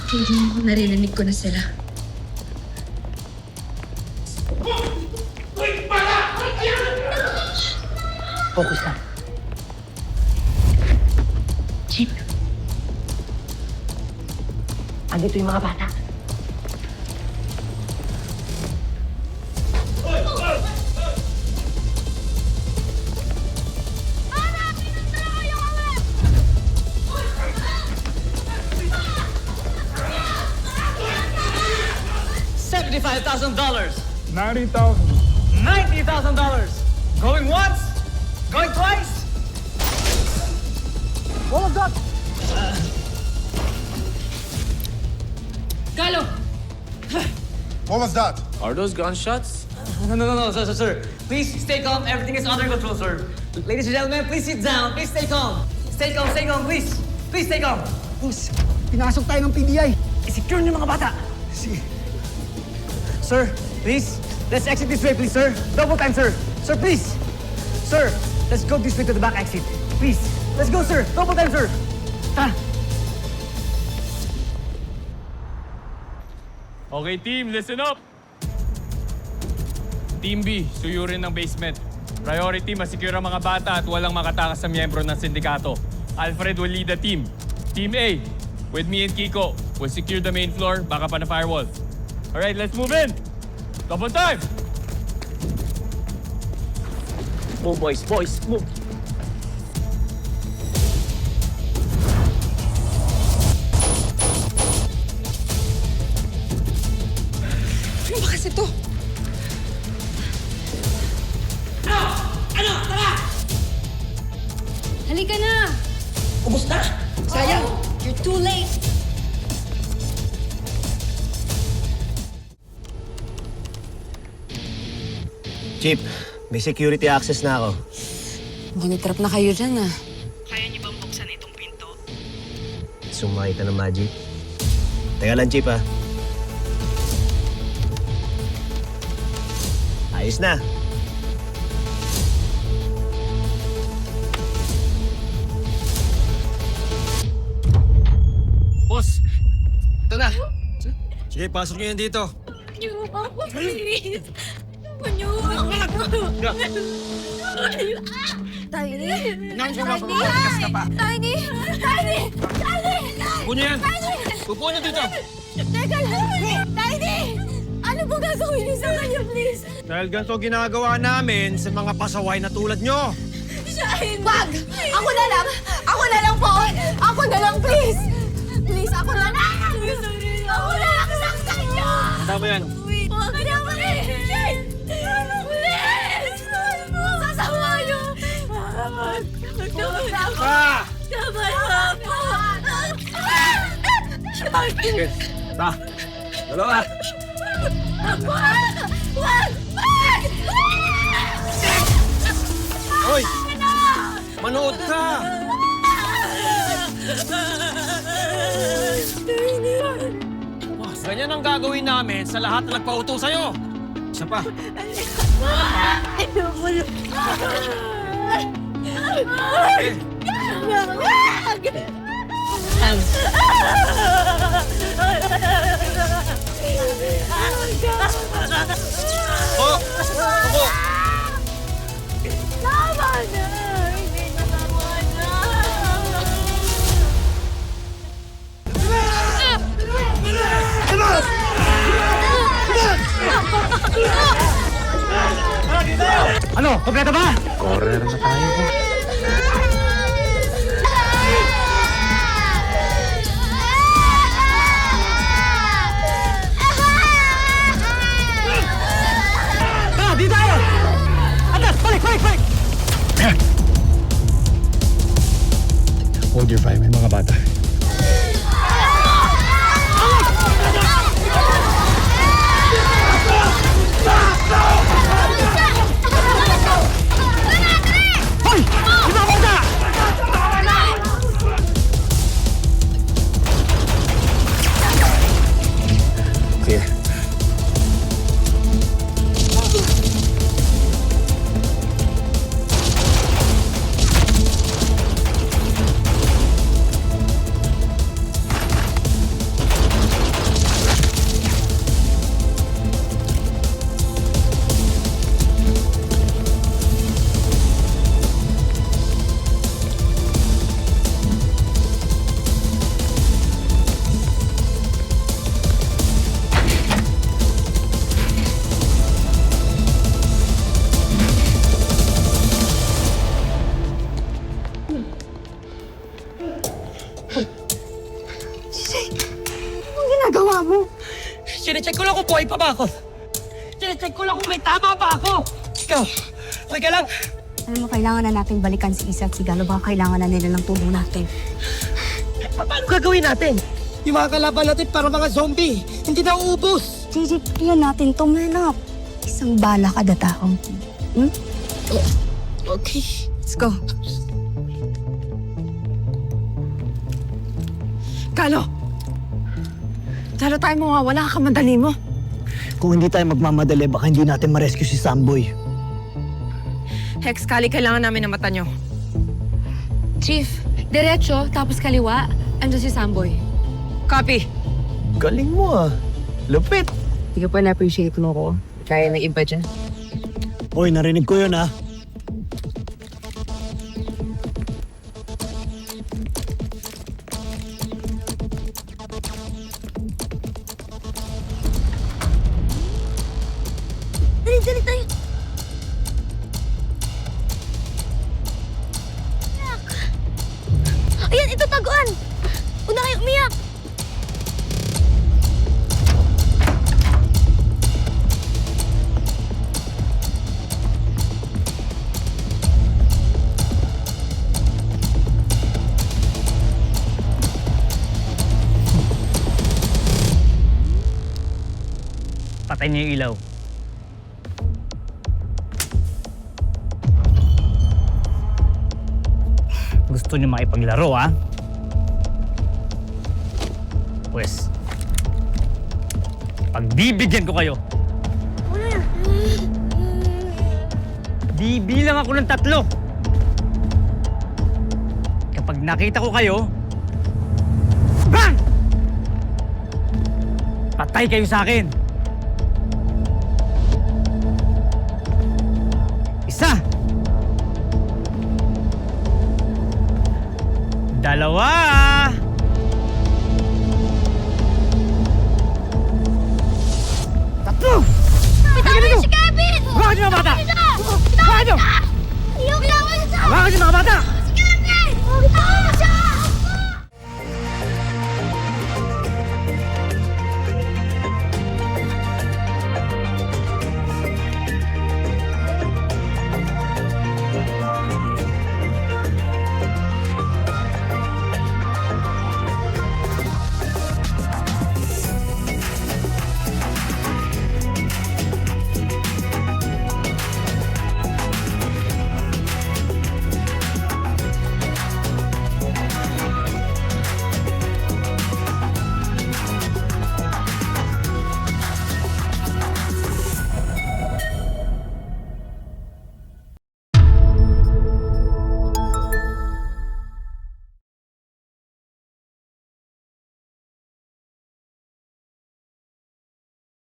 Feeling ko naririnig ko na sila. Focus ka. Chip. Andito yung mga bata. $75,000. $90,000. $90,000. Going once. Going twice. All of that. Galo! What was that? Are those gunshots? No, sir. Please stay calm. Everything is under control, sir. Ladies and gentlemen, please sit down. Please stay calm. Stay calm, please. Please stay calm. Boss, pinasok tayo ng PDI. I-secure niyo mga bata. Sige. Sir, please. Let's exit this way, please, sir. Double time, sir. Sir, please. Sir, let's go this way to the back exit. Please. Let's go, sir. Double time, sir. Tara. Okay, team, listen up! Team B, suyurin ng basement. Priority, masecure ang mga bata at walang makatakas sa miyembro ng sindikato. Alfred will lead the team. Team A, with me and Kiko, will secure the main floor, baka pa na firewall. Alright, let's move in! Double time! Move, boys, move. Ano ba kasi to? Halika na! Ubus na! Sayang! You're too late! Chief, may security access na ako. Bunitrap na kayo dyan ah. Sumakay ka ng Magic. Teka lang, Chief, ha? Ayos na. Boss, ito na. Sige, pasok niyo yan dito. Tulungan ako, please! Tiny! Tiny! Puno yan. Upo niyo dito. Teka lang! Tiny! Ano po gagawin niyo sa kanya, please? Dahil ganito ginagawa namin sa mga pasaway na tulad nyo. Shine! Wag! Ako na lang! Ako na lang po! Ako na lang, please! Please, ako na lang! Ako na lang saktan niyo! Tama yan. Wag na, please! Please! Sasama niyo! Ah! Tama na po! Sige, ta. Dalawa. Wag! Wag! Wag! Hoy! Manood ka! Ganyan ang gagawin namin sa lahat na nagpauto sa'yo. Isa pa. Oh! Ako! Tama na! Hindi na tama na! Ano? Kompleto ba? Correr na tayo. Tara, di tayo! Atas! Balik! Hold your fire, may mga bata. Hoy! Iba mo na! Sige. Chinecheck ko lang kung buhay pa ba ako. Chinecheck ko lang kung may tama pa ako. Ikaw, okay ka lang? Alam mo, kailangan na natin balikan si Isa at si Galo. Baka kailangan na nila ng tulong natin. Paano gagawin natin? Yung mga kalaban natin para mga zombie. Hindi na uubos. JJ, yan natin to, man up. Isang bala kada tao. Hmm? Okay. Let's go. Galo! Lalo tayo mawawala ka, madali mo. Kung hindi tayo magmamadali, baka hindi natin ma-rescue si Samboy. Hex, Kali, kailangan namin ng mata nyo. Chief, diretso, tapos kaliwa. Andun si Samboy. Copy. Galing mo ah. Lupit. Hindi ko pa na-appreciate mo ko. Kaya ng iba dyan. Hoy, narinig ko yun, ha? Dali tayo. Ayan, ito taguan. Una kayo umiyak. Patay niyo yung ilaw. Gusto niyo makipaglaro, ha? Pues, pagbibigyan ko kayo. Bibilang ako ng 3. Kapag nakita ko kayo, bang! Patay kayo sa akin. 1, 2,